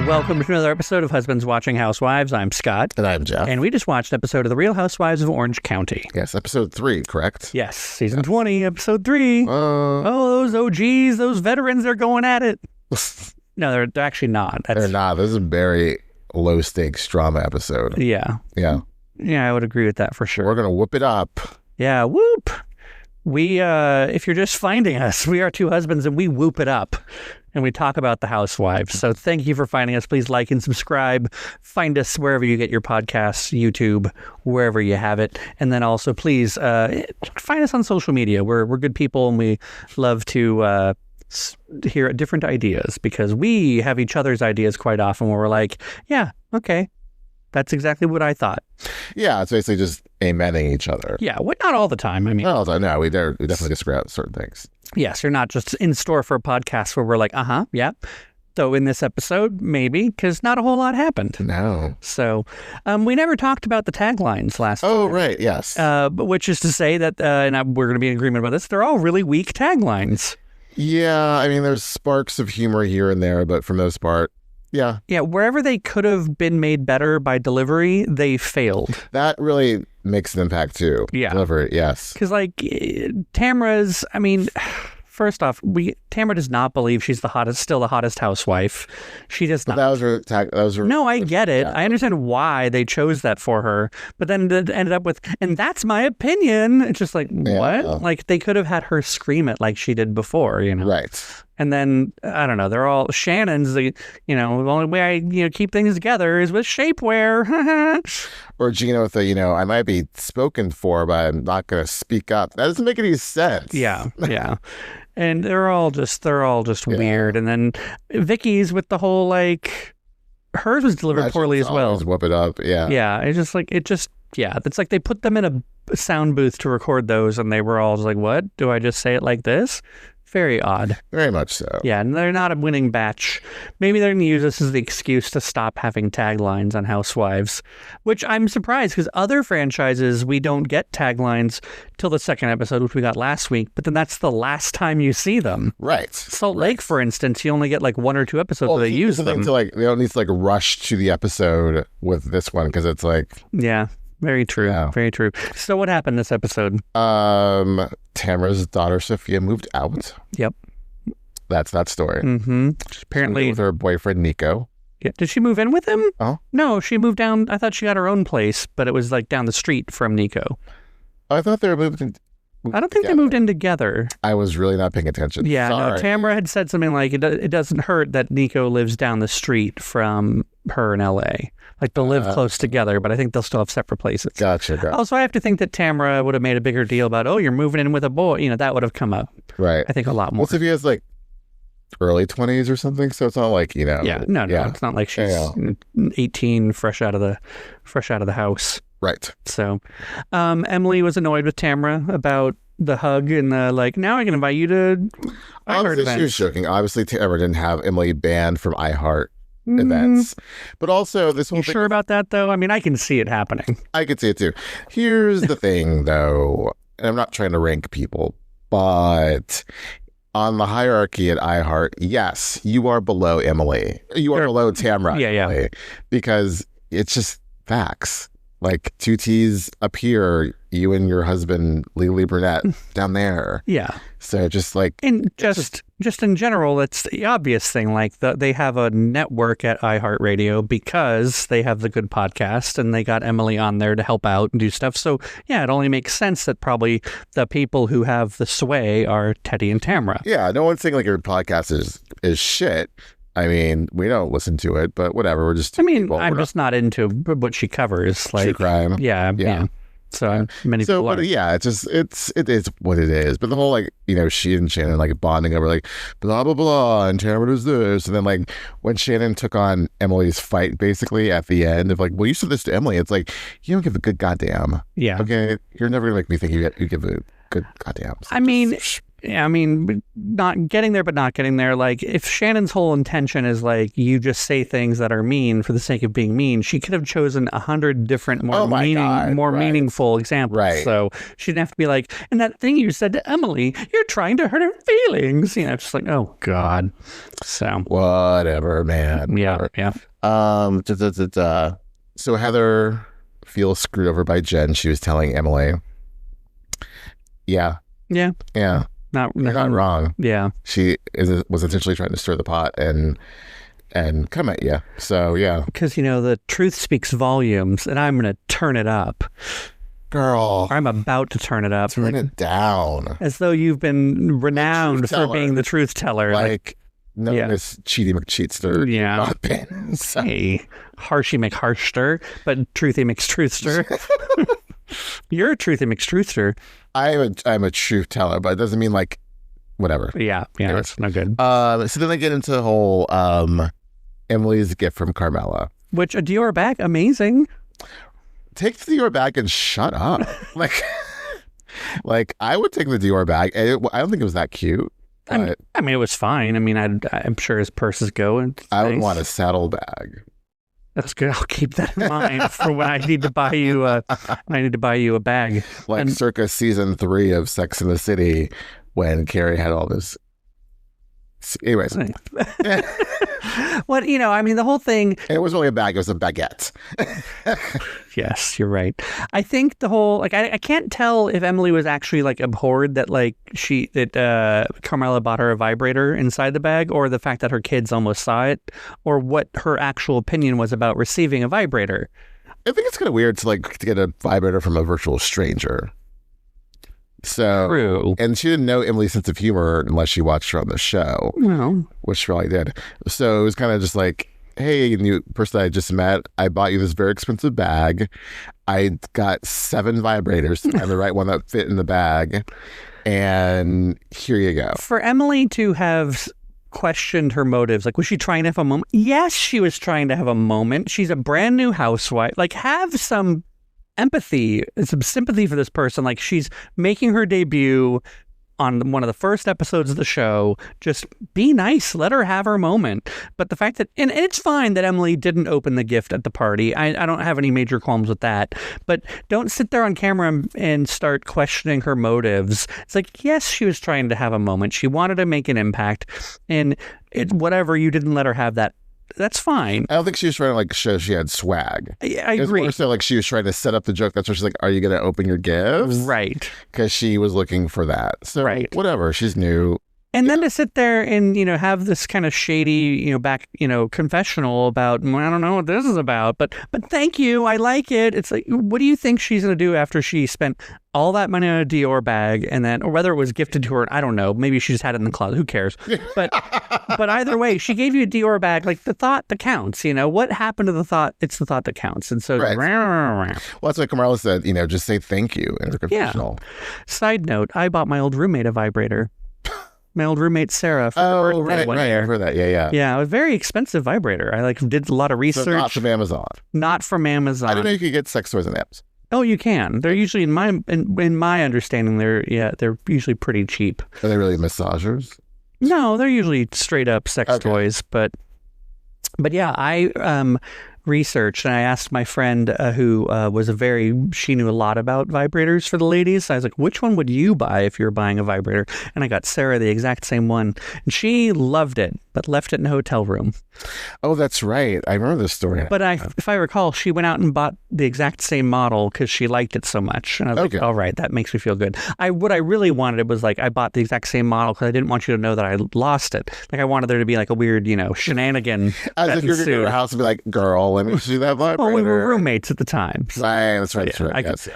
Welcome to another episode of Husbands Watching Housewives. I'm Scott. And I'm Geoff. And we just watched an episode of The Real Housewives of Orange County. Yes, episode 3, correct? Yes, season 20, episode 3. Oh, those OGs, those veterans, they're going at it. No, they're actually not. they're not. This is a very low-stakes drama episode. Yeah. Yeah. Yeah, I would agree with that for sure. We're going to whoop it up. Yeah, whoop. We, if you're just finding us, we are two husbands and we whoop it up. And we talk about the housewives. So thank you for finding us. Please like and subscribe. Find us wherever you get your podcasts, YouTube, wherever you have it. And then also, please find us on social media. We're good people, and we love to hear different ideas because we have each other's ideas quite often where we're like, yeah, okay, that's exactly what I thought. Yeah, it's basically just amening each other. Yeah, not all the time. I mean, No, we definitely disagree on certain things. Yes, you're not just in store for a podcast where we're like, yeah. Though in this episode, maybe, because not a whole lot happened. No. So we never talked about the taglines last time. Oh, right, yes. Which is to say that, and we're going to be in agreement about this, they're all really weak taglines. Yeah, I mean, there's sparks of humor here and there, but for the most part, yeah. Yeah, wherever they could have been made better by delivery, they failed. That really makes an impact, too. Yeah. Delivery, yes. Because, like, Tamra's, I mean, first off, Tamra does not believe she's still the hottest housewife. She does not. That was her. No, I get it. Yeah. I understand why they chose that for her. But then it ended up with, and that's my opinion. It's just like, Yeah. what? Like, they could have had her scream it like she did before, you know? Right. And then, I don't know, they're all, Shannon's, the only way I, keep things together is with shapewear. Or Gina with the, I might be spoken for, but I'm not going to speak up. That doesn't make any sense. Yeah. And they're all just weird. And then Vicki's with the whole, like, hers was delivered poorly as well. Whoop it up, yeah. Yeah, it's like they put them in a sound booth to record those, and they were all just like, what? Do I just say it like this? Very odd. Very much so. Yeah, and they're not a winning batch. Maybe they're going to use this as the excuse to stop having taglines on Housewives, which I'm surprised because other franchises, we don't get taglines till the second episode, which we got last week, but then that's the last time you see them. Right. Salt Lake, for instance, you only get like 1 or 2 episodes where they use them. They don't need to rush to the episode with this one because it's like... Yeah. Very true. Yeah. Very true. So what happened this episode? Tamra's daughter Sophia moved out. Yep. That's that story. Mm-hmm. Apparently with her boyfriend Nico. Yeah. Did she move in with him? Oh. No, she moved down. I thought she got her own place, but it was like down the street from Nico. I thought they were moved in. I don't think they moved in together. I was really not paying attention. Yeah, Sorry. no, Tamra had said something like, it doesn't hurt that Nico lives down the street from her in L.A. Like, they'll live close together, but I think they'll still have separate places. Gotcha. Also, I have to think that Tamra would have made a bigger deal about, you're moving in with a boy. That would have come up. Right. I think a lot more. Well, Sophia's like early 20s or something, so it's not like, Yeah, no, it's not like she's 18, fresh out of the house. Right. So, Emily was annoyed with Tamra about the hug and now I can invite you to iHeart events. She was joking. Obviously, Tamra didn't have Emily banned from iHeart events. But also, this whole thing... sure about that, though? I mean, I can see it happening. I could see it, too. Here's the thing, though, and I'm not trying to rank people, but... on the hierarchy at iHeart, yes, you are below Emily. You are below Tamra. Yeah. Because it's just facts. Like 2 T's up here, you and your husband, Legally Brunette, down there. Yeah. So just like... And just in general, it's the obvious thing. Like they have a network at iHeartRadio because they have the good podcast and they got Emily on there to help out and do stuff. So yeah, it only makes sense that probably the people who have the sway are Teddy and Tamra. Yeah, no one's saying like your podcast is shit. I mean, we don't listen to it, but whatever. We're just... I'm just not into what she covers. Like true crime. Yeah. So many people are. But yeah, it is what it is. But the whole she and Shannon bonding over blah blah blah and Tamra does this, and then when Shannon took on Emily's fight basically at the end of well, you said this to Emily. It's like, you don't give a good goddamn. Yeah. Okay, you're never gonna make me think you give a good goddamn. I mean, I mean, not getting there, but not getting there. Like, if Shannon's whole intention is like, you just say things that are mean for the sake of being mean, she could have chosen 100 different, more meaningful examples. Right. So she didn't have to be like, and that thing you said to Emily, you're trying to hurt her feelings. You know, just like, oh God. So whatever, man. Yeah. Whatever. Yeah. So Heather feels screwed over by Jen. She was telling Emily. Yeah. You're not wrong. Yeah. She was intentionally trying to stir the pot and come at you. So, yeah. Because, the truth speaks volumes, and I'm going to turn it up. Girl. I'm about to turn it up. Turn it down. As though you've been renowned for being the truth teller. No, Miss Cheaty McCheatster. Yeah. Not been. So. Hey, Harshy McHarshster, but Truthy McTruthster. You're a Truthy McTruthster. I'm a truth teller, but it doesn't mean whatever. Yeah, it's no good. So then they get into the whole Emily's gift from Carmella. Which, a Dior bag, amazing. Take the Dior bag and shut up. I would take the Dior bag. I don't think it was that cute. I mean, it was fine. I mean, I'm sure his purses go. And I would want a saddle bag. That's good. I'll keep that in mind for when I need to buy you a bag. Circa season 3 of Sex and the City, when Carrie had all this. Anyways. Well, I mean, the whole thing. It was really a bag. It was a baguette. Yes, you're right. I think the whole, I can't tell if Emily was actually abhorred that Carmella bought her a vibrator inside the bag, or the fact that her kids almost saw it, or what her actual opinion was about receiving a vibrator. I think it's kind of weird to get a vibrator from a virtual stranger. So true. And she didn't know Emily's sense of humor unless she watched her on the show. No. Which she probably did. So it was kind of just hey, new person I just met, I bought you this very expensive bag. I got 7 vibrators to find the right one that fit in the bag. And here you go. For Emily to have questioned her motives, was she trying to have a moment? Yes, she was trying to have a moment. She's a brand new housewife. Have some empathy, some sympathy for this person. She's making her debut on one of the first episodes of the show. Just be nice, let her have her moment. But the fact that, and it's fine that Emily didn't open the gift at the party. I don't have any major qualms with that. But don't sit there on camera and start questioning her motives. It's yes, she was trying to have a moment. She wanted to make an impact. And whatever, you didn't let her have that. That's fine. I don't think she was trying to show she had swag. I agree. It's more so she was trying to set up the joke. That's why she's are you going to open your gifts? Right. Because she was looking for that. So whatever, she's new. And then to sit there and, have this kind of shady, confessional about, I don't know what this is about, but thank you, I like it. It's what do you think she's going to do after she spent all that money on a Dior bag, and then, or whether it was gifted to her, I don't know, maybe she just had it in the closet, who cares? But either way, she gave you a Dior bag, the thought that counts, what happened to the thought? It's the thought that counts. And so, right. Well, that's what Carmella said, just say thank you in her confessional. Yeah. Side note, I bought my old roommate a vibrator. My old roommate Sarah. For right. For that, yeah. Yeah, a very expensive vibrator. I did a lot of research. So not from Amazon. Not from Amazon. I didn't know you could get sex toys on Amazon. Oh, you can. They're usually in my understanding. They're usually pretty cheap. Are they really massagers? No, they're usually straight up sex toys. But yeah, I researched and I asked my friend who she knew a lot about vibrators for the ladies. I was which one would you buy if you were buying a vibrator? And I got Sarah the exact same one, and she loved it, but left it in a hotel room. Oh, that's right. I remember this story. But if I recall, she went out and bought the exact same model because she liked it so much. And I was all right, that makes me feel good. What I really wanted was I bought the exact same model because I didn't want you to know that I lost it. I wanted there to be a weird, shenanigan. As if you're going to your house and be girl, let me see that vibrator. Well, we were roommates at the time. So, that's right. Yes.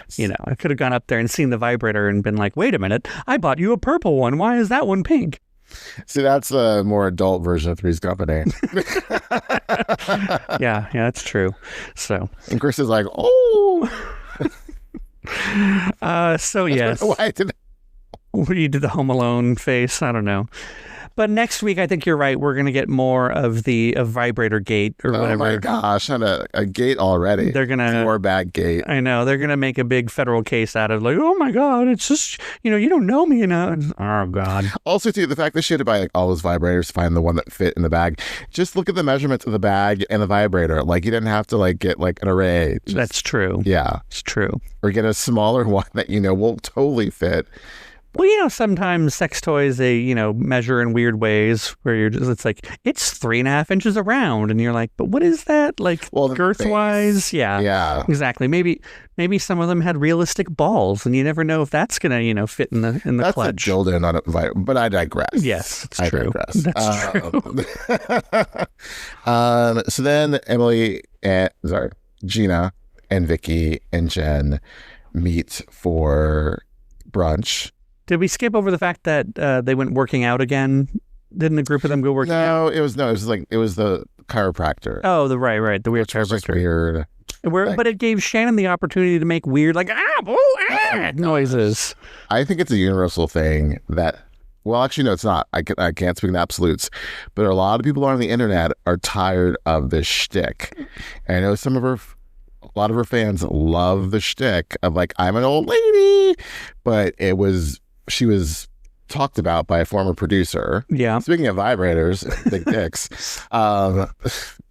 I could have gone up there and seen the vibrator and been wait a minute, I bought you a purple one. Why is that one pink? See, that's a more adult version of Three's Company. Yeah, that's true. So, and Chris is oh. So yes. Why did you did the Home Alone face? I don't know. But next week, I think you're right. We're going to get more of the vibrator gate or whatever. Oh my gosh, on a gate already. They're going to... Or bag gate. I know. They're going to make a big federal case out of like, oh my God, it's just, you don't know me, Oh God. Also, too, the fact that she had to buy like all those vibrators to find the one that fit in the bag. Just look at the measurements of the bag and the vibrator. Like, you didn't have to like get like an array. That's true. Yeah. It's true. Or get a smaller one that, will totally fit. Well, sometimes sex toys, they, measure in weird ways where it's like, it's 3.5 inches around. And you're like, but what is that? Like, girth wise? Yeah. Yeah. Exactly. Maybe some of them had realistic balls and you never know if that's going to, fit in the that's clutch. That's a dildo, not a but I digress. Yes, it's true. Digress. That's true. So then Gina and Vicki and Jenn meet for brunch. Did we skip over the fact that they went working out again? Didn't a group of them go working out? No, it was the chiropractor. Oh, the weird chiropractor. Weird. But it gave Shannon the opportunity to make weird, like, noises. I think it's a universal thing that, well, actually, no, it's not. I can't speak in absolutes, but a lot of people on the internet are tired of this shtick. And I know a lot of her fans love the shtick of like, I'm an old lady, but she was talked about by a former producer. Yeah. Speaking of vibrators, big dicks. The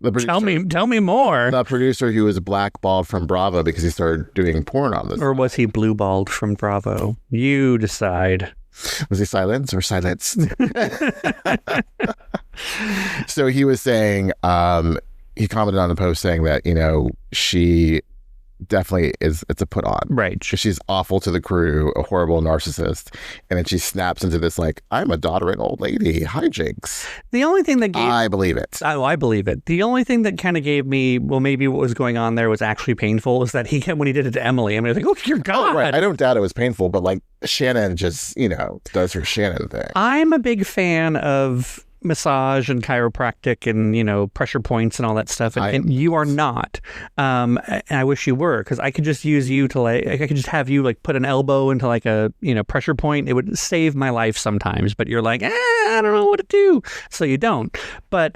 producer, tell me more. The producer who was blackballed from Bravo because he started doing porn on this. Or was he blue-balled from Bravo? You decide. Was he silenced or silenced? So he was saying, he commented on the post saying that, she definitely it's a put on. Right. She's awful to the crew, a horrible narcissist. And then she snaps into this like, I'm a doddering old lady, hijinks. The only thing that I believe it. Oh, I believe it. The only thing that kind of gave me, well, maybe what was going on there was actually painful, was that when he did it to Emily, I was like, oh, dear God. Oh, right. I don't doubt it was painful, but like Shannon just, does her Shannon thing. I'm a big fan of massage and chiropractic and pressure points and all that stuff, and you are not, and I wish you were, because I could just use you to I could just have you like put an elbow into like a pressure point. It would save my life sometimes, but you're like, I don't know what to do, so you don't. But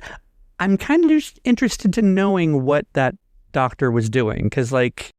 I'm kind of just interested to knowing what that doctor was doing, because like,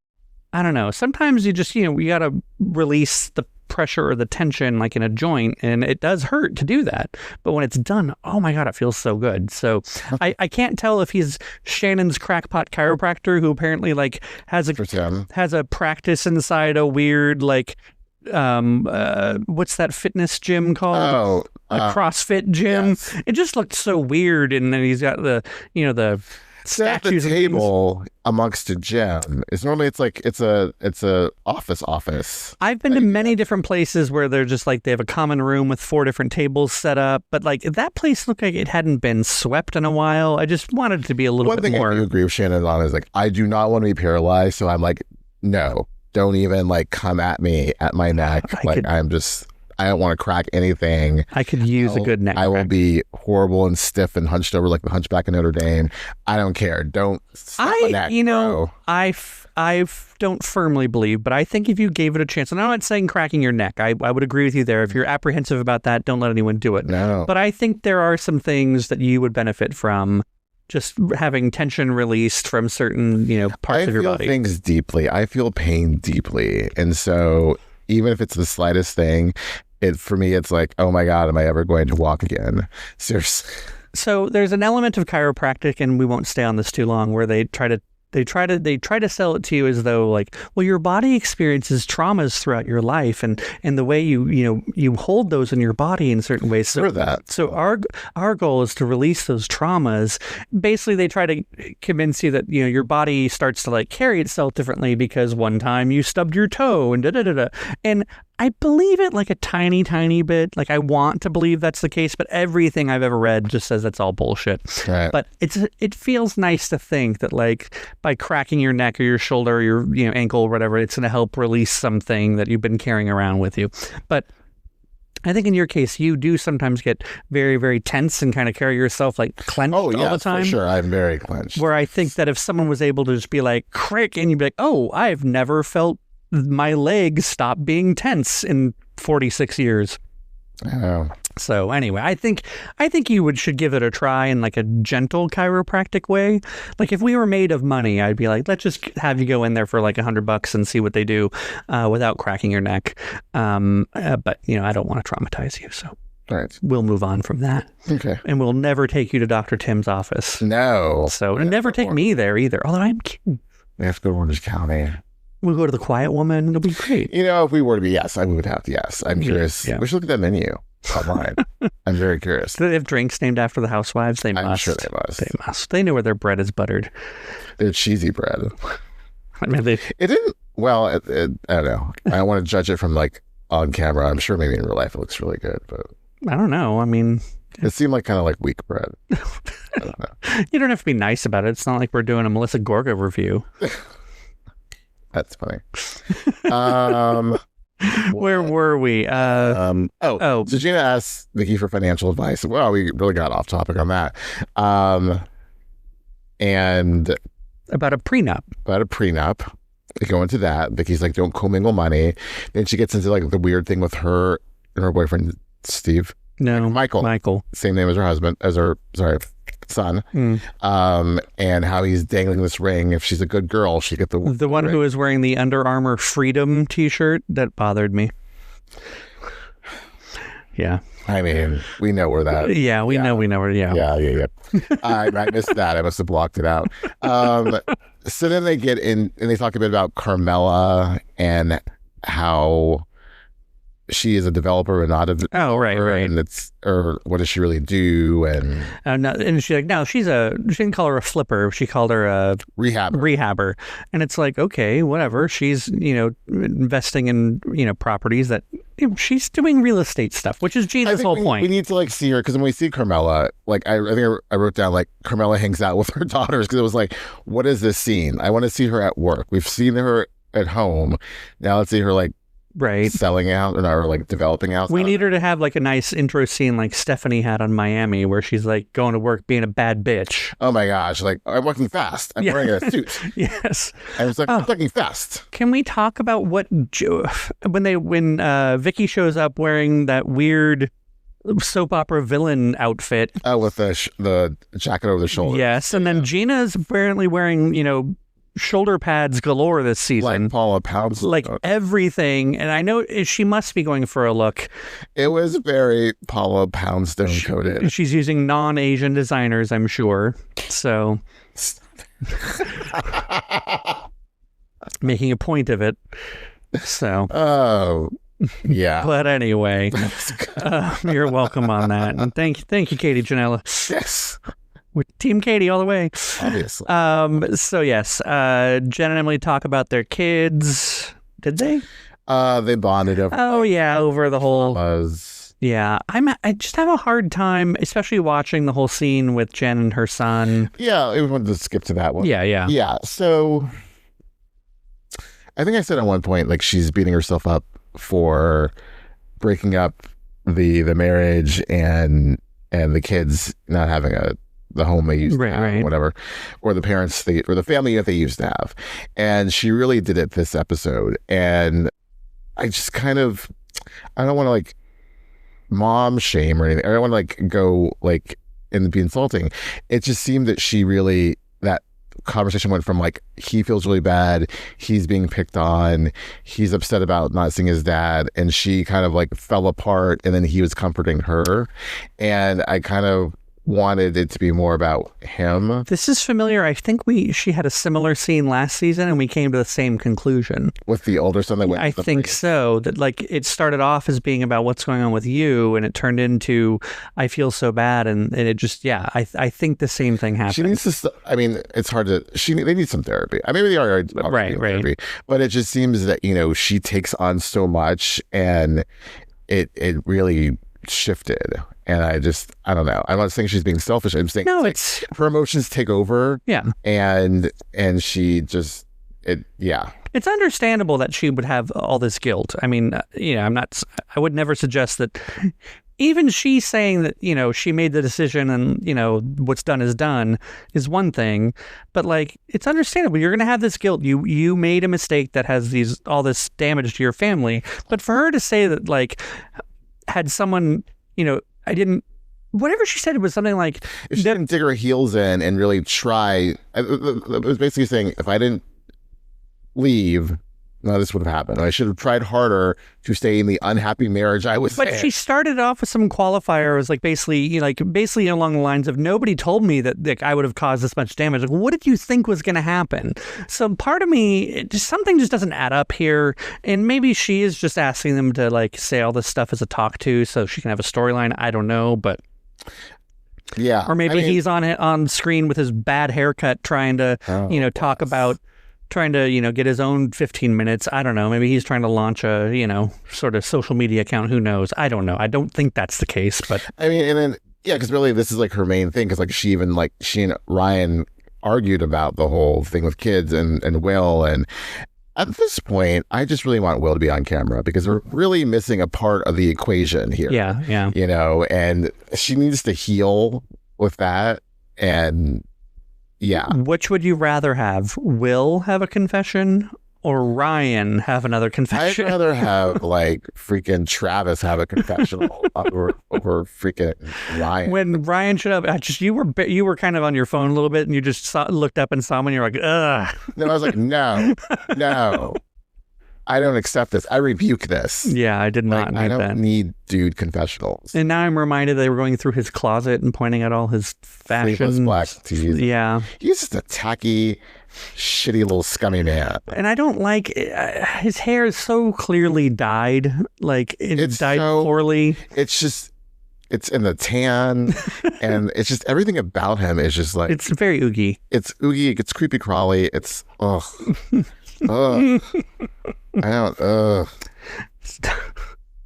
I don't know, sometimes you just we gotta release the pressure or the tension like in a joint, and it does hurt to do that, but when it's done, oh my God, it feels so good. So I can't tell if he's Shannon's crackpot chiropractor who apparently like has a practice inside a weird like what's that fitness gym called? A CrossFit gym. Yes. It just looked so weird, and then he's got the the statues at the table amongst a gym. It's normally it's a office. I've been to many different places where they're just like they have a common room with 4 different tables set up, but like that place looked like it hadn't been swept in a while. I just wanted it to be a little bit more. One thing I do agree with Shannon on is like, I do not want to be paralyzed, so I'm like, no, don't even like come at me at my neck. I don't want to crack anything. I could use a good neck. I will be horrible and stiff and hunched over like the Hunchback of Notre Dame. I don't care. Don't snap my neck, bro. I don't firmly believe, but I think if you gave it a chance, and I'm not saying cracking your neck. I would agree with you there. If you're apprehensive about that, don't let anyone do it. No. But I think there are some things that you would benefit from just having tension released from certain, parts of your body. I feel things deeply. I feel pain deeply. And so even if it's the slightest thing, for me, it's like, oh my God, am I ever going to walk again? Seriously. So there's an element of chiropractic, and we won't stay on this too long, where they try to sell it to you as though like, well, your body experiences traumas throughout your life, and the way you hold those in your body in certain ways. So our goal is to release those traumas. Basically, they try to convince you that your body starts to like carry itself differently because one time you stubbed your toe and and I believe it like a tiny, tiny bit. Like I want to believe that's the case, but everything I've ever read just says that's all bullshit. Right. But it feels nice to think that like by cracking your neck or your shoulder or your ankle or whatever, it's going to help release something that you've been carrying around with you. But I think in your case, you do sometimes get very, very tense and kind of carry yourself like clenched all the time. For sure. I'm very clenched. Where I think that if someone was able to just be like, crick, and you'd be like, oh, I've never felt my legs stop being tense in 46 years. Oh, So anyway, I think you should give it a try in like a gentle chiropractic way. Like if we were made of money, I'd be like, let's just have you go in there for like $100 and see what they do without cracking your neck. But I don't want to traumatize you, so Right. we'll move on from that. Okay. And we'll never take you to Dr. Tim's office. No. So never take me there either. Although I'm kidding. We have to go to Orange County. We'll go to the Quiet Woman. It'll be great. If we were to be, yes, I would have to, yes. I'm curious. Yeah. We should look at that menu online. I'm very curious. Do they have drinks named after the housewives? They must. I'm sure they must. They must. They know where their bread is buttered. They're cheesy bread. I mean, It didn't, well, I don't know. I don't want to judge it from like on camera. I'm sure maybe in real life it looks really good, but I don't know. I mean, it seemed like kind of like weak bread. I don't know. you don't have to be nice about it. It's not like we're doing a Melissa Gorga review. That's funny. Where were we? So Gina asked Vicki for financial advice. Well, we really got off topic on that. And About a prenup. They go into that. Vicki's like, don't commingle money. Then she gets into like the weird thing with her and her boyfriend, Steve. No. Michael. Same name as her husband, son. And how he's dangling this ring. If she's a good girl, she get the one ring. who is wearing the Under Armour Freedom t-shirt. That bothered me. Yeah. I mean, we know where that. Yeah, we know where. Yeah. Yeah. I missed that. I must have blocked it out. So then they get in and they talk a bit about Carmella and how she is a developer and not a developer. Right. And or what does she really do? And and she's like, no, she didn't call her a flipper. She called her a rehabber. And it's like, okay, whatever. She's, investing in, properties that she's doing real estate stuff, which is Gina's whole point. We need to like see her because when we see Carmella, like I think I wrote down like Carmella hangs out with her daughters because it was like, what is this scene? I want to see her at work. We've seen her at home. Now let's see her like selling out or like developing out. We need her to have like a nice intro scene like Stephanie had on Miami where she's like going to work being a bad bitch. Oh my gosh, like I'm working fast. I'm wearing a suit. Yes. And it's like I'm working fast. Can we talk about what when Vicki shows up wearing that weird soap opera villain outfit? Oh, with the jacket over the shoulder. Yes, and then Gina's apparently wearing, shoulder pads galore this season. Like Paula Poundstone. Like everything. And I know she must be going for a look. It was very Paula Poundstone coded. She's using non-Asian designers, I'm sure. So making a point of it. So. Oh, yeah. But anyway, you're welcome on that. And thank you, Katie Janela. Yes. With Team Katie all the way. Obviously. So yes, Jen and Emily talk about their kids. Did they? They bonded over. Oh yeah, over the whole. Yeah, I just have a hard time, especially watching the whole scene with Jen and her son. Yeah, I wanted to skip to that one. Yeah. So, I think I said at one point like she's beating herself up for breaking up the marriage and the kids not having the home they used to have, whatever, or the parents or the family that they used to have. And she really did it this episode. And I just kind of, I don't want to like mom shame or anything. I don't want to like go like and be insulting. It just seemed that she really, that conversation went from like, he feels really bad, he's being picked on, he's upset about not seeing his dad, and she kind of like fell apart, and then he was comforting her. And I kind of wanted it to be more about him. This is familiar. I think she had a similar scene last season and we came to the same conclusion. With the older son that went I think so. That like it started off as being about what's going on with you and it turned into I feel so bad and it just I think the same thing happened. She needs to it's hard to they need some therapy. I mean maybe they are right. Therapy, but it just seems that she takes on so much and it really shifted. And I don't know. I'm not saying she's being selfish. I'm saying it's her emotions take over. Yeah. And she just It's understandable that she would have all this guilt. I mean, I would never suggest that even she saying that, she made the decision and, what's done is done is one thing, but like, it's understandable. You're going to have this guilt. You made a mistake that has all this damage to your family. But for her to say that like, had someone I didn't. Whatever she said, it was something like, if she didn't dig her heels in and really try, it was basically saying, if I didn't leave, none of this would have happened. I should have tried harder to stay in the unhappy marriage I was in. But she started off with some qualifier. It was like basically along the lines of, nobody told me that I would have caused this much damage. Like, what did you think was going to happen? So part of me, something just doesn't add up here. And maybe she is just asking them to like say all this stuff as a talk to so she can have a storyline. I don't know, but. Yeah. Or maybe he's on screen with his bad haircut trying to, talk about trying to, get his own 15 minutes. I don't know. Maybe he's trying to launch a, sort of social media account. Who knows? I don't know. I don't think that's the case, but. I mean, and then, yeah, because really this is like her main thing. Because like she and Ryan argued about the whole thing with kids and Will. And at this point, I just really want Will to be on camera because we're really missing a part of the equation here. Yeah. And she needs to heal with that. And yeah. Which would you rather have? Will have a confession or Ryan have another confession? I'd rather have like freaking Travis have a confessional over freaking Ryan. When Ryan showed up, you were kind of on your phone a little bit, and you just looked up and saw him, and you're like, ugh. No, I was like, no, I don't accept this. I rebuke this. Yeah, I did not need that. I don't need dude confessionals. And now I'm reminded they were going through his closet and pointing out all his fashion. Sleeveless black tees. Yeah. He's just a tacky, shitty little scummy man. And I don't like his hair is so clearly dyed. Like it's dyed poorly. It's just, it's in the tan, and it's just everything about him is just like, it's very oogie. It's oogie. It's creepy crawly. It's ugh. Ugh. I don't. Ugh.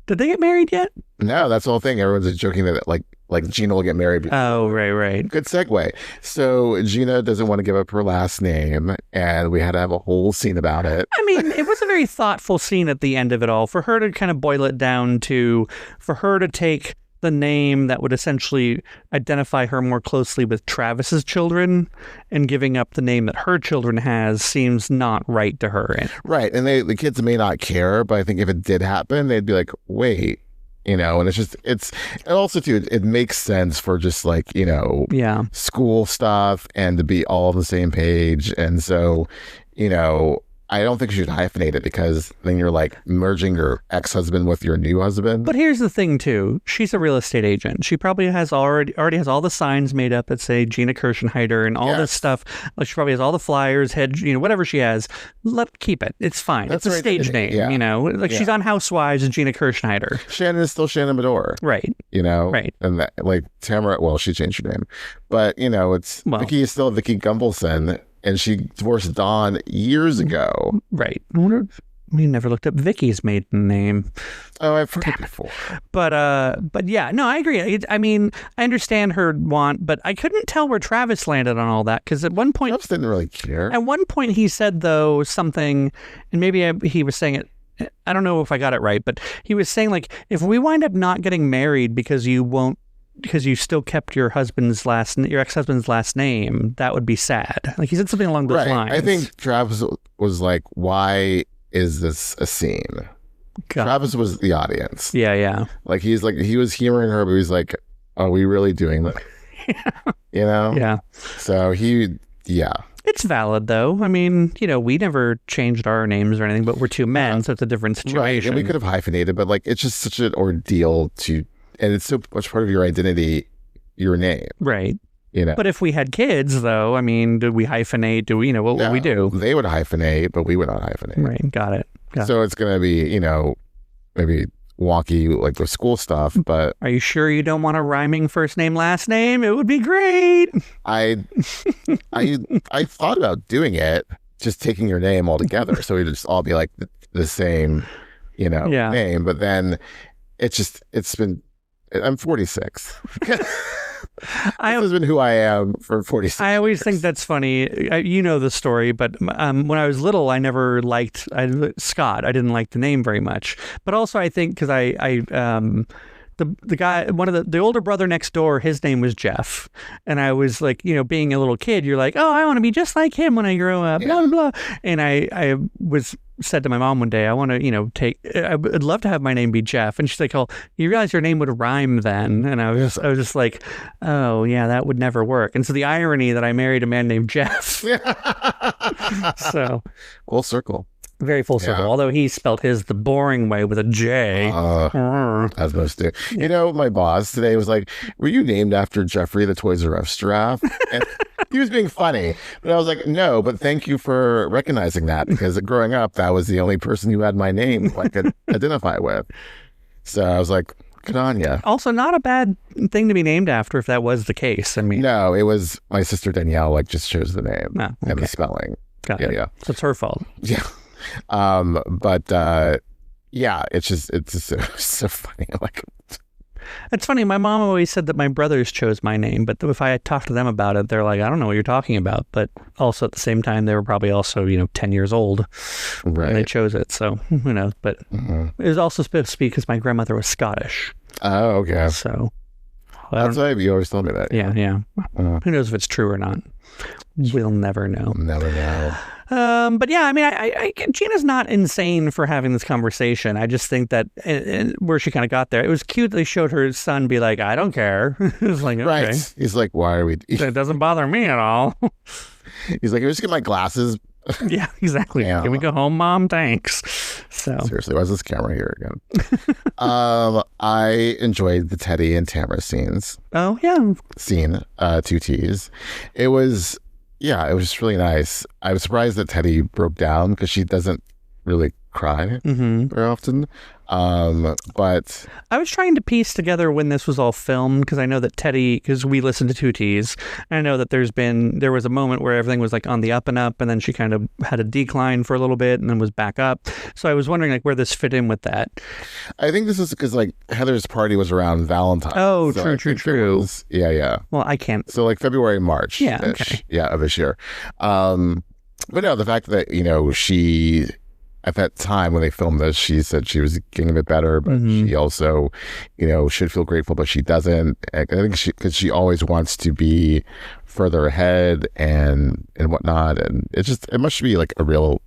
Did they get married yet? No, that's the whole thing. Everyone's just joking that like Gina will get married. Oh, right. Good segue. So Gina doesn't want to give up her last name, and we had to have a whole scene about it. I mean, it was a very thoughtful scene at the end of it all. For her to kind of boil it down to, for her to take the name that would essentially identify her more closely with Travis's children and giving up the name that her children has seems not right to her. Right. And the kids may not care, but I think if it did happen, they'd be like, wait, and it's also too, it makes sense for just like, school stuff and to be all on the same page. And so, I don't think you should hyphenate it because then you're like merging your ex-husband with your new husband. But here's the thing too. She's a real estate agent. She probably has already has all the signs made up that say Gina Kirschenheiter and all this stuff. Like she probably has all the flyers, whatever she has. Keep it. It's fine. That's it's a stage name, she's on Housewives and Gina Kirschenheiter. Shannon is still Shannon Medore. Right. Right. And that, like Tamra, well, she changed her name. But, Vicki is still Vicki Gumbelson. And she divorced Don years ago. Right. I wonder if we never looked up Vicki's maiden name. Oh, I've heard it before. But yeah, no, I agree. I mean, I understand her want, but I couldn't tell where Travis landed on all that because at one point, Travis didn't really care. At one point, he said though something, and maybe he was saying it. I don't know if I got it right, but he was saying like, if we wind up not getting married because you still kept your ex-husband's last name, that would be sad. Like he said something along those lines. I think Travis was like, why is this a scene? God. Travis was the audience. Yeah. Like he was humoring her, but he's like, are we really doing that? Yeah. So it's valid though. I mean, we never changed our names or anything, but we're two men, so it's a different situation. Right. And we could have hyphenated, but like it's just such an ordeal and it's so much part of your identity, your name. Right. But if we had kids, though, I mean, do we hyphenate? What would we do? They would hyphenate, but we would not hyphenate. Right. Got it. So it's going to be, maybe wonky, like the school stuff, but... Are you sure you don't want a rhyming first name, last name? It would be great. I thought about doing it, just taking your name all together. So we'd just all be like the same, name. But then it's been... I'm 46. This has been who I am for 46 I always years. think that's funny. You know the story, but when I was little, I never liked Scott. I didn't like the name very much. But also I think because the guy, one of the older brother next door, his name was Geoff. And I was like, being a little kid, you're like, oh, I want to be just like him when I grow up, blah, blah, blah. And I was said to my mom one day, I want to, I would love to have my name be Geoff. And she's like, oh, you realize your name would rhyme then? And I was just like, oh, yeah, that would never work. And so the irony that I married a man named Geoff. So full circle. Very full circle. Although he spelled his the boring way with a J. As most do. You know, my boss today was like, were you named after Jeffrey the Toys R Us giraffe? And he was being funny. But I was like, no, but thank you for recognizing that, because growing up, that was the only person who had my name I could identify with. So I was like, good on you. Also, not a bad thing to be named after if that was the case. I mean, no, it was my sister Danielle, just chose the name and the spelling. Got it. Yeah. So it's her fault. Yeah. It's just so funny. It's funny. My mom always said that my brothers chose my name, but if I talked to them about it, they're like, I don't know what you're talking about. But also at the same time, they were probably also 10 years old when they chose it. So who knows? But it was also supposed to be because my grandmother was Scottish. Oh, okay. So that's why you always told me that. Yeah. Who knows if it's true or not? We'll never know. Never know. But yeah, I mean, Gina's not insane for having this conversation. I just think that where she kind of got there, it was cute. They showed her son be like, I don't care. It was like, okay. Right. He's like, why are we? It doesn't bother me at all. He's like, I just get my glasses. Yeah, exactly. Yeah. Can we go home, Mom? Thanks. So seriously, why is this camera here again? I enjoyed the Teddy and Tamra scenes. Oh yeah. Scene, 2 T's. It was just really nice. I was surprised that Teddy broke down because she doesn't really cry very often. But I was trying to piece together when this was all filmed, because I know that Teddy, because we listened to 2 T's, and I know that there was a moment where everything was on the up and up, and then she kind of had a decline for a little bit and then was back up. So I was wondering where this fit in with that. I think this is because Heather's party was around Valentine's. Oh, so true. Yeah. Well, I can't. So February, March. Yeah. Okay. Yeah, of this year. But no, the fact that, she, at that time when they filmed this, she said she was getting a bit better, but she also, should feel grateful, but she doesn't. I think because she always wants to be further ahead and whatnot. And it must be a real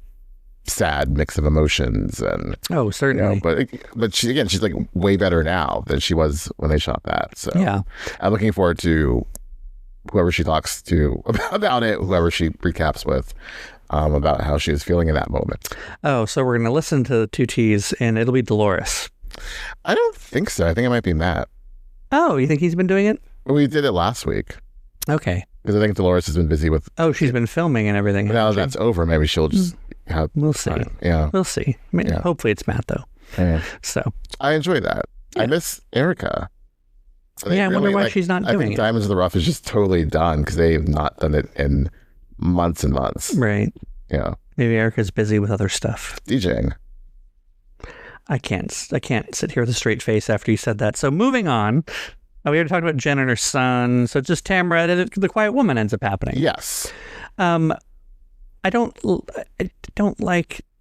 sad mix of emotions. And oh, certainly. But she's way better now than she was when they shot that. So yeah, I'm looking forward to whoever she talks to about it, whoever she recaps with. About how she was feeling in that moment. Oh, so we're going to listen to the 2 T's and it'll be Dolores. I don't think so. I think it might be Matt. Oh, you think he's been doing it? We did it last week. Okay. Because I think Dolores has been busy with... Oh, she's been filming and everything. Now that's over, maybe she'll just have... We'll see. Yeah. We'll see. I mean, hopefully it's Matt, though. Yeah. So. I enjoy that. Yeah. I miss Erica. I wonder why she's not doing it. I think Diamonds in the Rough is just totally done because they have not done it in months and months. Right. Yeah. Maybe Erica's busy with other stuff. DJing. I can't sit here with a straight face after you said that. So moving on, we already talked about Jenn and her son. So just Tamra, the quiet woman ends up happening. Yes.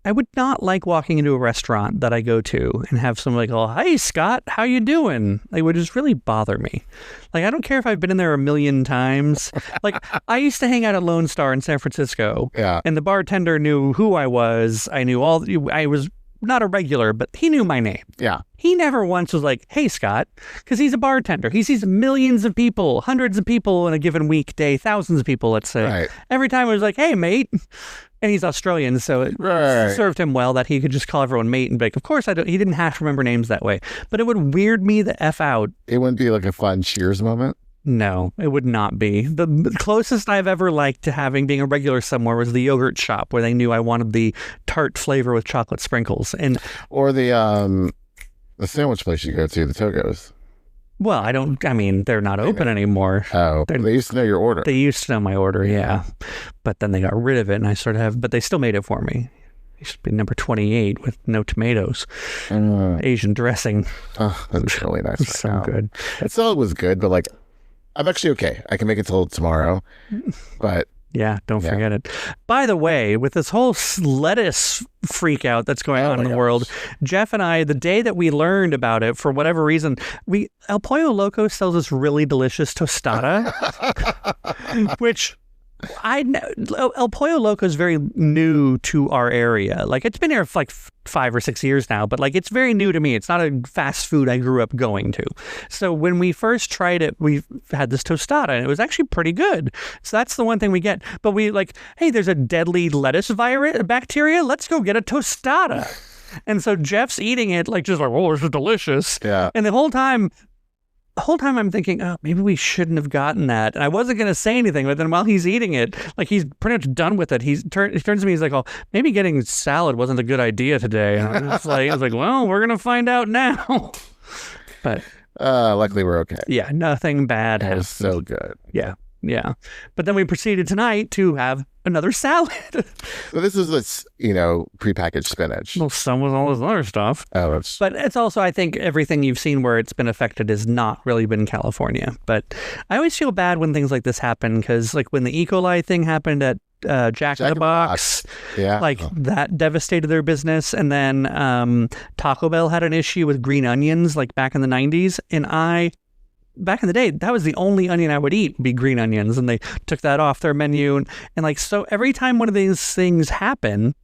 I would not like walking into a restaurant that I go to and have someone oh, hey, Scott, how you doing? It would just really bother me. I don't care if I've been in there a million times. I used to hang out at Lone Star in San Francisco. Yeah. And the bartender knew who I was. I was not a regular, but he knew my name. Yeah. He never once was like, hey, Scott, because he's a bartender. He sees millions of people, hundreds of people in a given weekday, thousands of people, let's say. Right. Every time it was like, hey, mate. And he's Australian, so it served him well that he could just call everyone mate and be like, of course, he didn't have to remember names that way. But it would weird me the F out. It wouldn't be a fun Cheers moment? No, it would not be. The closest I've ever liked to being a regular somewhere was the yogurt shop where they knew I wanted the tart flavor with chocolate sprinkles. Or the sandwich place you go to, the Togos. Well, they're not open anymore. Oh, they used to know your order. They used to know my order, yeah. But then they got rid of it, and but they still made it for me. It used to be number 28 with no tomatoes. Asian dressing. Oh, that's really nice. So good. It still was good, but I'm actually okay. I can make it till tomorrow, but... Yeah, don't forget it. By the way, with this whole lettuce freak out that's going on in the world, Geoff and I, the day that we learned about it, for whatever reason, El Pollo Loco sells this really delicious tostada, which El Pollo Loco is very new to our area. Like, it's been here for like 5 or 6 years now, but like, it's very new to me. It's not a fast food I grew up going to. So when we first tried it, we had this tostada and it was actually pretty good. So that's the one thing we get. But we like, hey, there's a deadly lettuce bacteria. Let's go get a tostada. And so Jeff's eating it like, just like, oh, this is delicious. Yeah. And the whole time I'm thinking, oh, maybe we shouldn't have gotten that. And I wasn't going to say anything, but then while he's eating it, like, he's pretty much done with it. He turns to me, he's like, oh, maybe getting salad wasn't a good idea today. And I was like, well, we're going to find out now. But luckily we're okay. yeah, nothing bad It was has. so good. Yeah. But then we proceeded tonight to have another salad. So this is this, prepackaged spinach. Well, some with all this other stuff. Oh, it's But it's also, I think, everything you've seen where it's been affected has not really been California. But I always feel bad when things like this happen, because like when the E. coli thing happened at Jack in the Box, yeah. like that devastated their business. And then Taco Bell had an issue with green onions like back in the 90s. And back in the day, that was the only onion I would eat, would be green onions, and they took that off their menu. And like, so every time one of these things happen,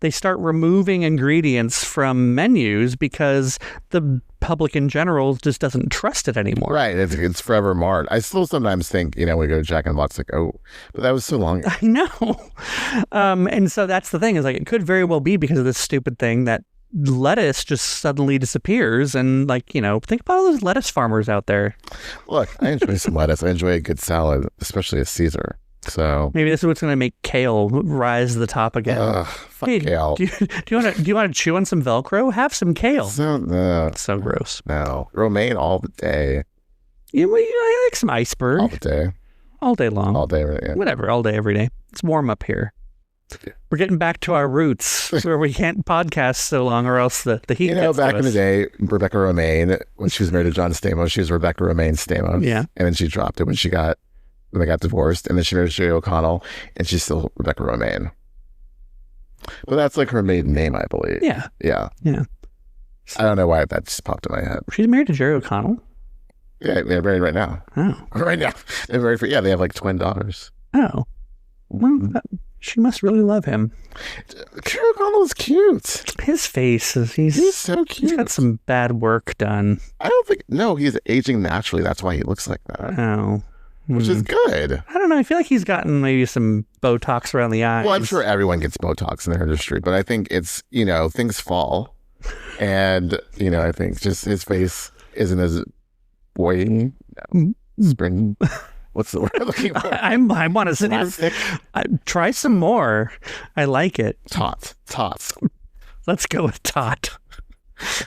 they start removing ingredients from menus because the public in general just doesn't trust it anymore. Right. It's forever marred. I still sometimes think, we go to Jack in the Box, like, oh, but that was so long ago. I know. And so that's the thing, is like, it could very well be because of this stupid thing that lettuce just suddenly disappears. And like, think about all those lettuce farmers out there. Look, I enjoy some lettuce. I enjoy a good salad, especially a Caesar. So maybe this is what's going to make kale rise to the top again. Fuck kale. Do you want to chew on some Velcro? Have some kale. So Gross. No, romaine all the day. I like some iceberg. All the day. All day long. All day. Yeah. Whatever. All day, every day. It's warm up here. We're getting back to our roots where we can't podcast so long or else the heat gets back to in the us. day, Rebecca Romaine, when she was married to John Stamos, she was Rebecca Romaine Stamos. Yeah. And then she dropped it when they got divorced. And then she married Jerry O'Connell, and she's still Rebecca Romaine. But that's like her maiden name, I believe. Yeah. Yeah. Yeah. I don't know why that just popped in my head. She's married to Jerry O'Connell? Yeah, they're married right now. Oh. Right now. They're married they have like twin daughters. Oh. Well, she must really love him. Jerry O'Connell's cute. His face is, he's so cute. He's got some bad work done. I don't think, no, he's aging naturally. That's why he looks like that. Oh. Which is good. I don't know. I feel like he's gotten maybe some Botox around the eyes. Well, I'm sure everyone gets Botox in their industry, but I think it's, things fall. And, I think just his face isn't as boy, spring. What's the word I'm looking for? I want to sit here. Try some more. I like it. Tots. Let's go with tot.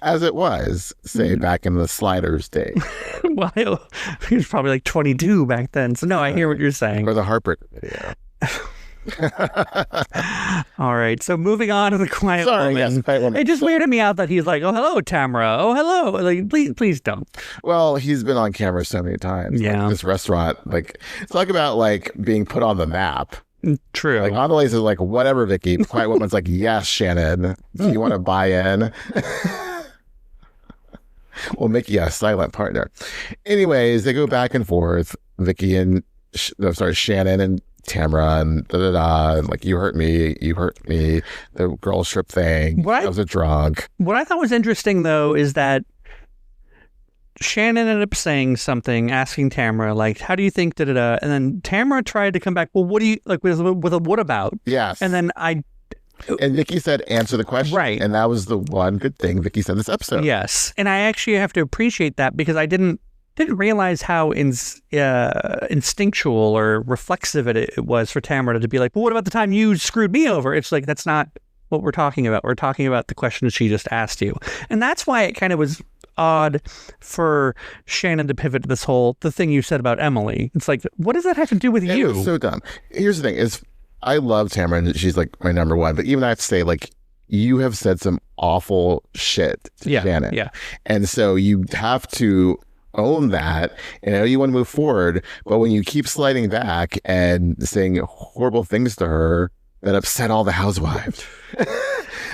As it was, say, back in the Sliders day. Well, he was probably like 22 back then. So no, I hear what you're saying. Or the Heartbreaker video. All right. So moving on to the Quiet Woman. Yes, Quiet Woman. It just weirded me out that he's like, oh, hello, Tamra. Oh, hello. Like, please don't. Well, he's been on camera so many times. Yeah. Like, this restaurant, talk about being put on the map. True. Like, Andale's is like, whatever, Vicki. Quiet Woman's like, yes, Shannon. Do you want to buy in? We'll make you a silent partner. Anyways, they go back and forth. Vicki and, Shannon and Tamra and and like, you hurt me, the girl strip thing. I was a drunk. What I thought was interesting, though, is that Shannon ended up saying something, asking Tamra, like, how do you think, and then Tamra tried to come back, well, what do you, like, with a what about? Yes. And then And Vicki said, answer the question. Right. And that was the one good thing Vicki said this episode. Yes. And I actually have to appreciate that, because I didn't realize how instinctual or reflexive it was for Tamra to be like, well, what about the time you screwed me over? It's like, that's not what we're talking about. We're talking about the question she just asked you. And that's why it kind of was odd for Shannon to pivot to the thing you said about Emily. It's like, what does that have to do with you? It was so dumb. Here's the thing is, I love Tamra and she's like my number one, but even I have to say, like, you have said some awful shit to Shannon. Yeah. And so you have to own that. And I know you want to move forward, but when you keep sliding back and saying horrible things to her that upset all the housewives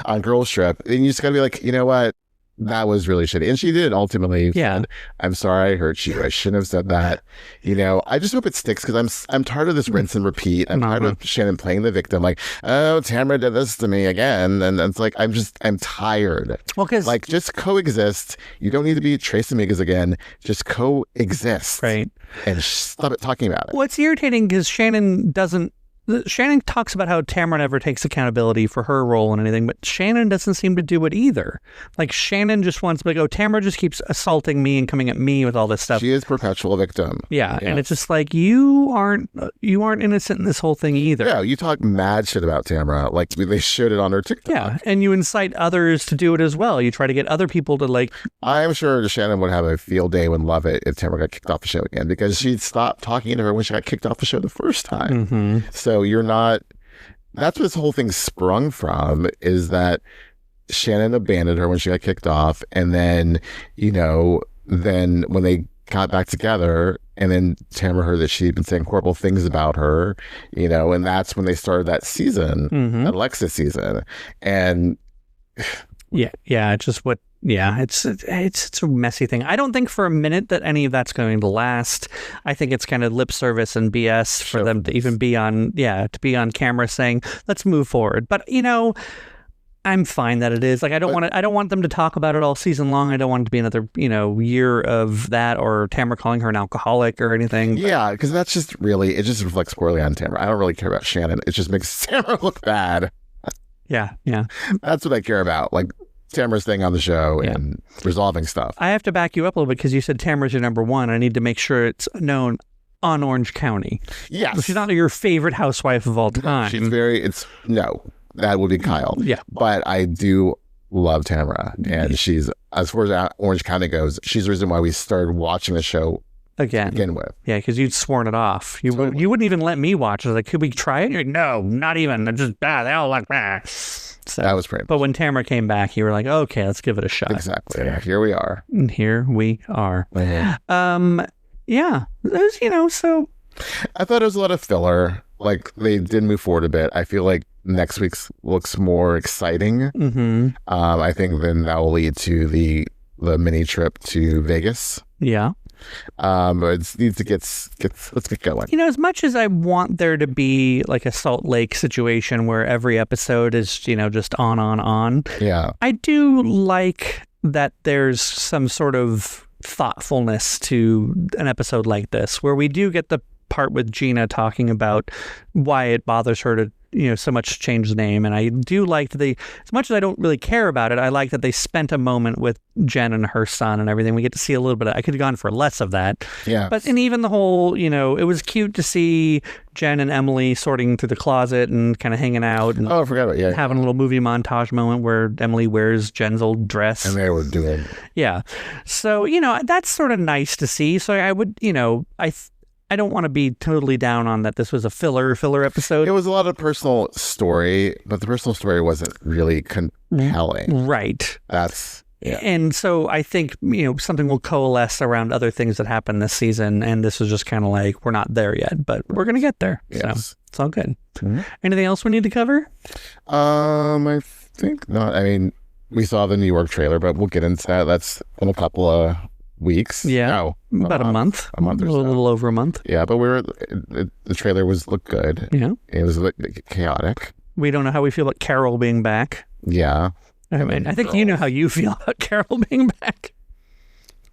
on Girls Trip, then you just gotta be like, you know what? that was really shitty. And she did ultimately said, I'm sorry I hurt you. I shouldn't have said that. You know, I just hope it sticks because I'm tired of this rinse and repeat. I'm tired of Shannon playing the victim. Like, oh, Tamra did this to me again. And it's like, I'm tired. Well, because like, just coexist. You don't need to be Tracy Migas again. Just coexist. Right. And stop talking about it. Well, it's irritating because Shannon talks about how Tamra never takes accountability for her role in anything, but Shannon doesn't seem to do it either. Like, Shannon just wants to be like, oh, Tamra just keeps assaulting me and coming at me with all this stuff. She is perpetual victim. Yeah, and it's just like, you aren't innocent in this whole thing either. Yeah, you talk mad shit about Tamra, like they showed it on her TikTok. Yeah, and you incite others to do it as well. You try to get other people to like... I'm sure Shannon would have a field day, would love it if Tamra got kicked off the show again, because she'd stop talking to her when she got kicked off the show the first time. Mm-hmm. So you're not... That's what this whole thing sprung from, is that Shannon abandoned her when she got kicked off, and then, you know, then when they got back together, and then Tamra heard that she'd been saying horrible things about her, you know, and that's when they started that season, that Alexis season. And it's just what... Yeah, it's a messy thing. I don't think for a minute that any of that's going to last. I think it's kind of lip service and BS for them to even be on camera saying, let's move forward. But, you know, I'm fine that it is. Like, I don't want them to talk about it all season long. I don't want it to be another, you know, year of that, or Tamra calling her an alcoholic or anything. Yeah, because that's just really, it just reflects poorly on Tamra. I don't really care about Shannon. It just makes Tamra look bad. Yeah. That's what I care about. Like, Tamra's thing on the show and resolving stuff. I have to back you up a little bit because you said Tamra's your number one. I need to make sure it's known on Orange County. Yes. She's not your favorite housewife of all time. She's that would be Kyle. Yeah. But I do love Tamra. And she's, as far as Orange County goes, she's the reason why we started watching the show to begin with. Yeah, because you'd sworn it off. You wouldn't even let me watch. I was like, could we try it? You're like, no, not even. I'm just bad. They all like that. So, that was pretty. But when Tamra came back, you were like, okay, let's give it a shot. Exactly. Yeah, here we are. And here we are. Mm-hmm. Yeah. There's, you know, so. I thought it was a lot of filler. Like, they did move forward a bit. I feel like next week's looks more exciting. Mm-hmm. I think then that will lead to the mini trip to Vegas. Yeah. It needs to let's get going. You know, as much as I want there to be like a Salt Lake situation where every episode is, you know, just on. Yeah. I do like that there's some sort of thoughtfulness to an episode like this, where we do get the part with Gina talking about why it bothers her to, you know, so much change the name. And I do like that as much as I don't really care about it, I like that they spent a moment with Jenn and her son and everything. We get to see a little bit I could have gone for less of that. Yeah. But, and even the whole, you know, it was cute to see Jenn and Emily sorting through the closet and kind of hanging out. And I forgot about it. Yeah. Having a little movie montage moment where Emily wears Jen's old dress. And they were doing. Yeah. So, you know, that's sort of nice to see. So I would, you know, I don't want to be totally down on that this was a filler episode. It was a lot of personal story, but the personal story wasn't really compelling. Right. Yeah. And so I think, you know, something will coalesce around other things that happened this season, and this was just kind of like, we're not there yet, but we're going to get there. Yes. So it's all good. Mm-hmm. Anything else we need to cover? I think not. I mean, we saw the New York trailer, but we'll get into that. That's in a couple of weeks. Yeah. No, about a month. A month or so. A little over a month. Yeah, but the trailer looked good. Yeah. It was chaotic. We don't know how we feel about Carol being back. Yeah. I mean, I think you know how you feel about Carol being back.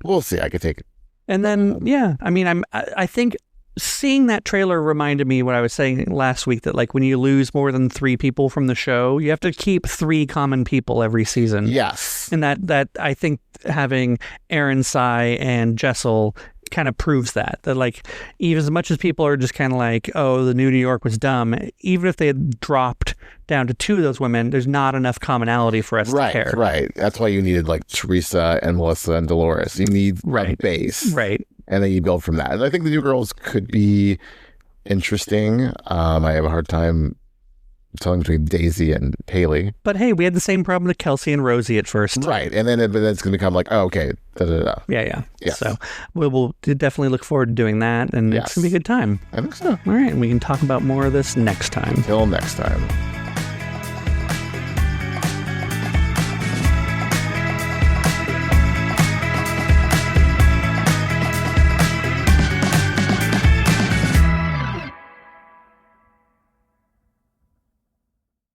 We'll see. I could take it. And then, yeah, I mean, I think seeing that trailer reminded me what I was saying last week, that like when you lose more than 3 people from the show, you have to keep 3 common people every season. Yes. And that I think having Aaron Sy and Jessel kind of proves that like, even as much as people are just kind of like, oh, the New York was dumb, even if they had dropped down to 2 of those women, there's not enough commonality for us to care. Right. That's why you needed like Teresa and Melissa and Dolores. You need a base. Right. And then you build from that. And I think the new girls could be interesting. I have a hard time telling between Daisy and Haley. But hey, we had the same problem with Kelsey and Rosie at first. Right. And then it's going to become like, oh, okay. Da-da-da. Yeah. Yes. So we'll definitely look forward to doing that. And it's going to be a good time. I think so. All right. And we can talk about more of this next time. Until next time.